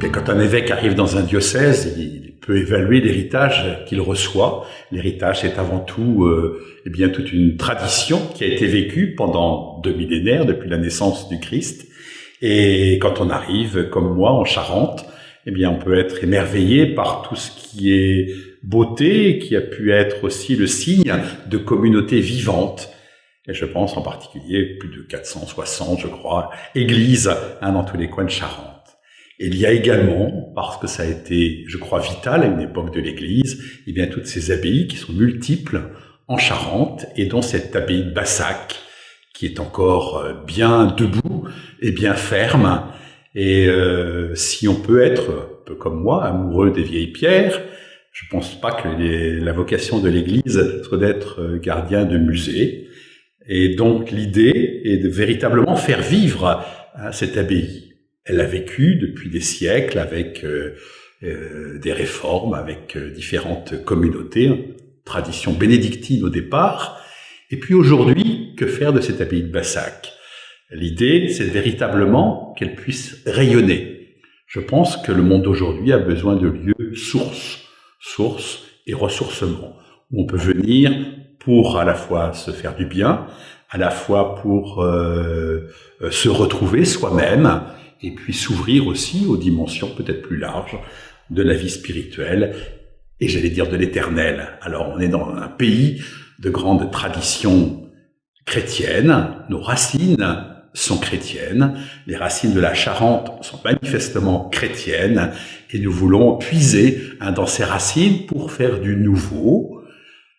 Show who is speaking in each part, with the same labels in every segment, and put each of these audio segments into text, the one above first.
Speaker 1: Et quand un évêque arrive dans un diocèse, il peut évaluer l'héritage qu'il reçoit. L'héritage, c'est avant tout eh bien, toute une tradition qui a été vécue pendant 2 millénaires, depuis la naissance du Christ. Et quand on arrive, comme moi, en Charente, eh bien, on peut être émerveillé par tout ce qui est beauté, qui a pu être aussi le signe de communautés vivantes. Et je pense en particulier plus de 460, je crois, églises dans tous les coins de Charente. Et il y a également, parce que ça a été, je crois, vital à une époque de l'Église, eh bien toutes ces abbayes qui sont multiples en Charente, et dont cette abbaye de Bassac, qui est encore bien debout et bien ferme. Et si on peut être, un peu comme moi, amoureux des vieilles pierres, je pense pas que la vocation de l'Église soit d'être gardien de musée. Et donc l'idée est de véritablement faire vivre cette abbaye. Elle a vécu depuis des siècles avec des réformes, avec différentes communautés, tradition bénédictine au départ. Et puis aujourd'hui, que faire de cette abbaye de Bassac? L'idée, c'est véritablement qu'elle puisse rayonner. Je pense que le monde d'aujourd'hui a besoin de lieux sources et ressourcement, où on peut venir pour à la fois se faire du bien, à la fois pour se retrouver soi-même, et puis s'ouvrir aussi aux dimensions peut-être plus larges de la vie spirituelle, et j'allais dire de l'éternel. Alors on est dans un pays de grande tradition chrétienne, nos racines sont chrétiennes, les racines de la Charente sont manifestement chrétiennes, et nous voulons puiser dans ces racines pour faire du nouveau.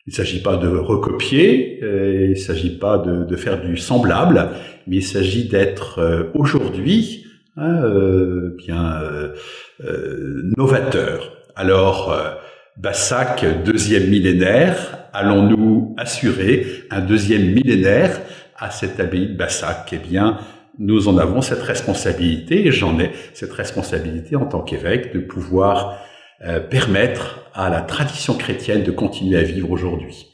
Speaker 1: Il ne s'agit pas de recopier, il ne s'agit pas de faire du semblable, mais il s'agit d'être aujourd'hui novateur. Alors, Bassac, 2e millénaire, allons-nous assurer un 2e millénaire à cette abbaye de Bassac? Eh bien, nous en avons cette responsabilité, et j'en ai cette responsabilité en tant qu'évêque, de pouvoir permettre à la tradition chrétienne de continuer à vivre aujourd'hui.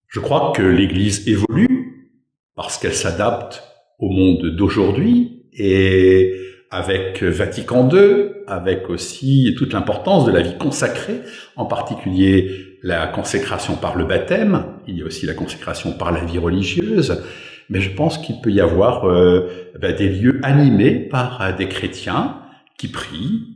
Speaker 1: Je crois que l'Église évolue parce qu'elle s'adapte au monde d'aujourd'hui, et avec Vatican II, avec aussi toute l'importance de la vie consacrée, en particulier la consécration par le baptême, il y a aussi la consécration par la vie religieuse, mais je pense qu'il peut y avoir des lieux animés par des chrétiens qui prient,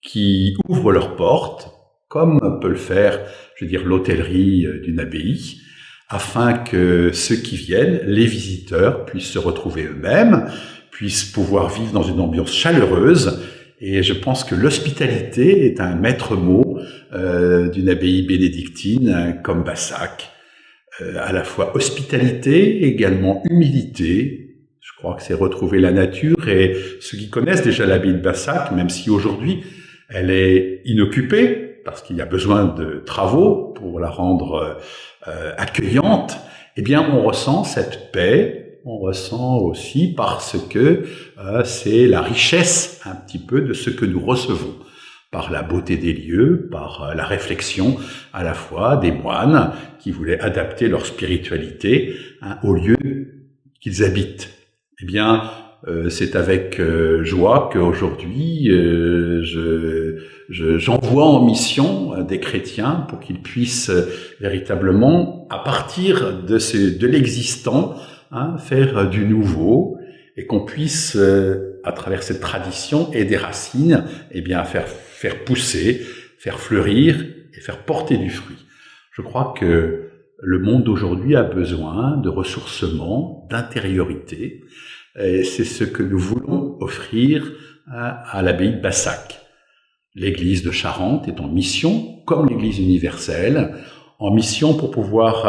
Speaker 1: qui ouvrent leurs portes, comme peut le faire, je veux dire, l'hôtellerie d'une abbaye, afin que ceux qui viennent, les visiteurs, puissent se retrouver eux-mêmes, puissent pouvoir vivre dans une ambiance chaleureuse. Et je pense que l'hospitalité est un maître mot d'une abbaye bénédictine comme Bassac. À la fois hospitalité, également humilité. Je crois que c'est retrouver la nature, et ceux qui connaissent déjà l'abbaye de Bassac, même si aujourd'hui elle est inoccupée, parce qu'il y a besoin de travaux pour la rendre accueillante, eh bien on ressent cette paix. On ressent aussi parce que c'est la richesse un petit peu de ce que nous recevons, par la beauté des lieux, par la réflexion à la fois des moines qui voulaient adapter leur spiritualité au lieu qu'ils habitent. Eh bien, c'est avec joie qu'aujourd'hui j'envoie en mission des chrétiens pour qu'ils puissent véritablement, à partir de l'existant, faire du nouveau, et qu'on puisse, à travers cette tradition et des racines, eh bien, faire pousser, faire fleurir et faire porter du fruit. Je crois que le monde d'aujourd'hui a besoin de ressourcement, d'intériorité, et c'est ce que nous voulons offrir à l'abbaye de Bassac. L'Église de Charente est en mission, comme l'Église universelle, en mission pour pouvoir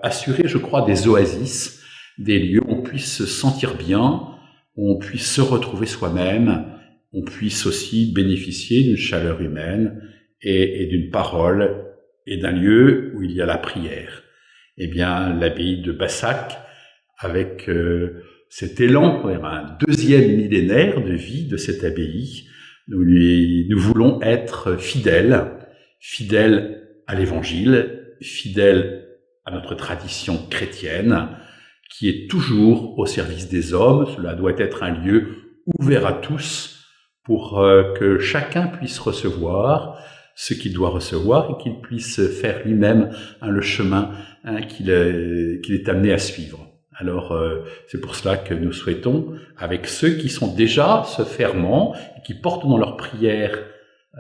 Speaker 1: assurer, je crois, des oasis, des lieux où on puisse se sentir bien, où on puisse se retrouver soi-même, on puisse aussi bénéficier d'une chaleur humaine et d'une parole, et d'un lieu où il y a la prière. Eh bien, l'abbaye de Bassac, avec cet élan vers un 2e millénaire de vie de cette abbaye, nous voulons être fidèles à l'Évangile, fidèles à notre tradition chrétienne, qui est toujours au service des hommes. Cela doit être un lieu ouvert à tous, pour que chacun puisse recevoir ce qu'il doit recevoir et qu'il puisse faire lui-même le chemin qu'il est amené à suivre. Alors, c'est pour cela que nous souhaitons, avec ceux qui sont déjà ce ferment et qui portent dans leur prière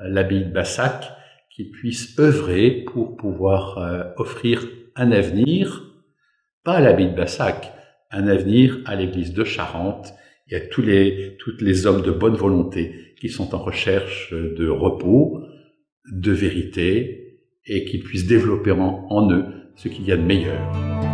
Speaker 1: l'abbaye de Bassac, qu'ils puissent œuvrer pour pouvoir offrir un avenir, pas à l'abbaye de Bassac, un avenir à l'église de Charente et à tous les hommes de bonne volonté qui sont en recherche de repos, de vérité et qui puissent développer en eux ce qu'il y a de meilleur.